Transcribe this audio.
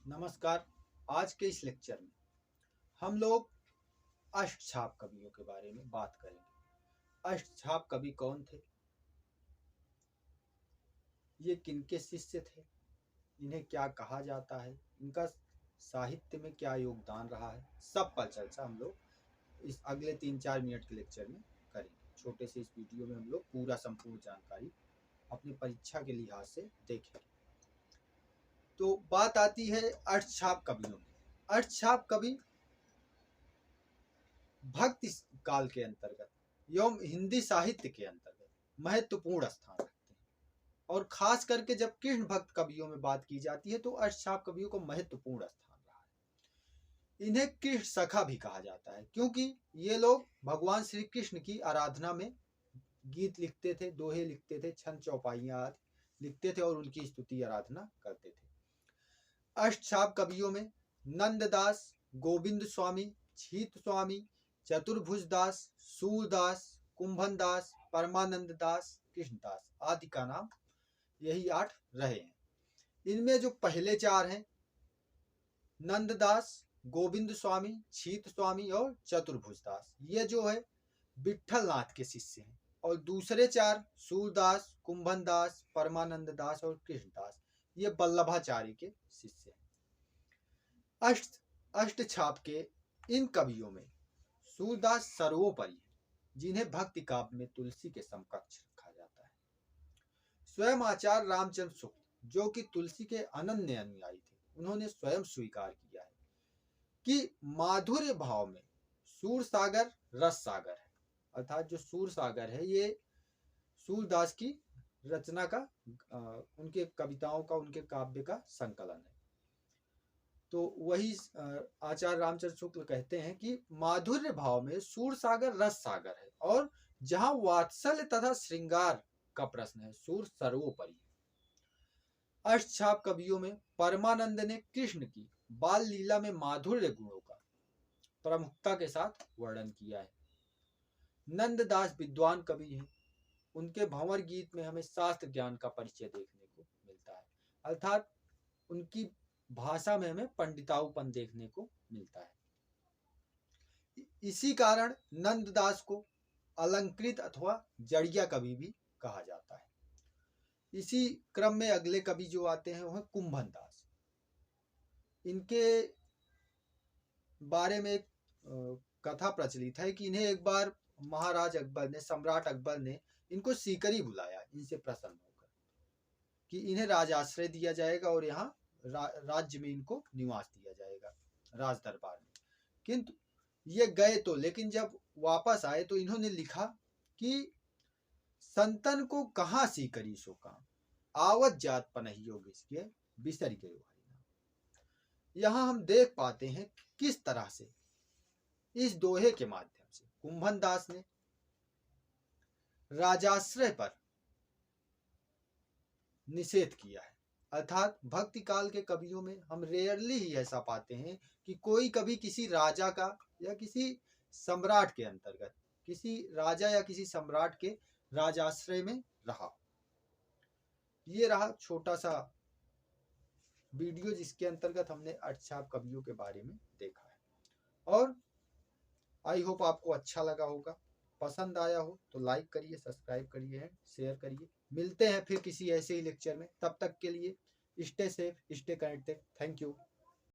नमस्कार। आज के इस लेक्चर में हम लोग अष्टछाप कवियों के बारे में बात करेंगे। अष्टछाप कवि कौन थे, ये किनके शिष्य थे, इन्हें क्या कहा जाता है, इनका साहित्य में क्या योगदान रहा है, सब पर चर्चा हम लोग इस अगले 3-4 मिनट के लेक्चर में करेंगे। छोटे से इस वीडियो में हम लोग पूरा संपूर्ण जानकारी अपनी परीक्षा के लिहाज से देखेंगे। तो बात आती है अष्टछाप कवियों में। अष्टछाप कवि भक्ति काल के अंतर्गत एवं हिंदी साहित्य के अंतर्गत महत्वपूर्ण स्थान रखते हैं, और खास करके जब कृष्ण भक्त कवियों में बात की जाती है तो अष्टछाप कवियों को महत्वपूर्ण स्थान रहा है। इन्हें कृष्ण सखा भी कहा जाता है, क्योंकि ये लोग भगवान श्री कृष्ण की आराधना में गीत लिखते थे, दोहे लिखते थे, छंद चौपाइयां लिखते थे और उनकी स्तुति आराधना करते थे। अष्टछाप कवियों में नंददास, गोविंद स्वामी, छीत स्वामी, चतुर्भुज दास, सूरदास, कुंभन दास, परमानंद दास, कृष्णदास आदि का नाम यही 8 रहे हैं। इनमें जो पहले 4 हैं, नंददास, गोविंद स्वामी, छीत स्वामी और चतुर्भुज दास, ये जो है विठल नाथ के शिष्य हैं, और दूसरे 4 सूरदास, कुंभन दास, परमानंद दास और कृष्णदास, ये वल्लभाचार्य के शिष्य हैं। अष्टछाप के इन कवियों में सूरदास सर्वोपरि है, जिन्हें भक्ति काव्य में तुलसी के समकक्ष रखा जाता है। स्वयं आचार्य रामचंद्र शुक्ल, जो कि तुलसी के अनन्य अनुयायी थे, उन्होंने स्वयं स्वीकार किया है कि माधुर्य भाव में सूर सागर रस सागर है। अर्थात जो सूर सागर है ये सूरदास की रचना का, उनके कविताओं का, उनके काव्य का संकलन है। तो वही आचार्य रामचंद्र शुक्ल कहते हैं कि माधुर्य भाव में सूर सागर रस सागर है, और जहां वात्सल्य तथा श्रृंगार का प्रश्न है, सूर सर्वोपरि है। अष्टछाप कवियों में परमानंद ने कृष्ण की बाल लीला में माधुर्य गुणों का प्रमुखता के साथ वर्णन किया है। नंददास विद्वान कवि हैं, उनके भंवर गीत में हमें शास्त्र ज्ञान का परिचय देखने को मिलता है, अर्थात उनकी भाषा में हमें पंडिताऊपन देखने को मिलता है। इसी कारण नंददास को अलंकृत अथवा जड़िया कवि भी कहा जाता है। इसी क्रम में अगले कवि जो आते हैं वह कुंभन दास। इनके बारे में एक कथा प्रचलित है कि इन्हें एक बार महाराज अकबर ने, सम्राट अकबर ने इनको सीकरी बुलाया, इनसे प्रसन्न होकर कि इन्हें राजाश्रय दिया जाएगा और यहाँ राज्य में इनको निवास दिया जाएगा, राज दरबार में। किंतु ये गए तो, लेकिन जब वापस आए तो इन्होंने लिखा कि संतन को कहाँ सीकरी सो काम, आवत जात पनही योगेश बिसर गयो हरिनाम। यहाँ हम देख पाते हैं किस तरह से इस दोहे के माध्यम से कुंभन दास ने राजाश्रय पर निषेध किया है। अर्थात भक्ति काल के कवियों में हम रेयरली ही ऐसा पाते हैं कि कोई कभी किसी राजा का या किसी सम्राट के अंतर्गत, किसी राजा या किसी सम्राट के राजाश्रय में रहा। ये रहा छोटा सा वीडियो जिसके अंतर्गत हमने अष्टछाप कवियों के बारे में देखा है, और आई होप आपको अच्छा लगा होगा। पसंद आया हो तो लाइक करिए, सब्सक्राइब करिए, शेयर करिए। मिलते हैं फिर किसी ऐसे ही लेक्चर में, तब तक के लिए stay safe, stay connected. Thank you.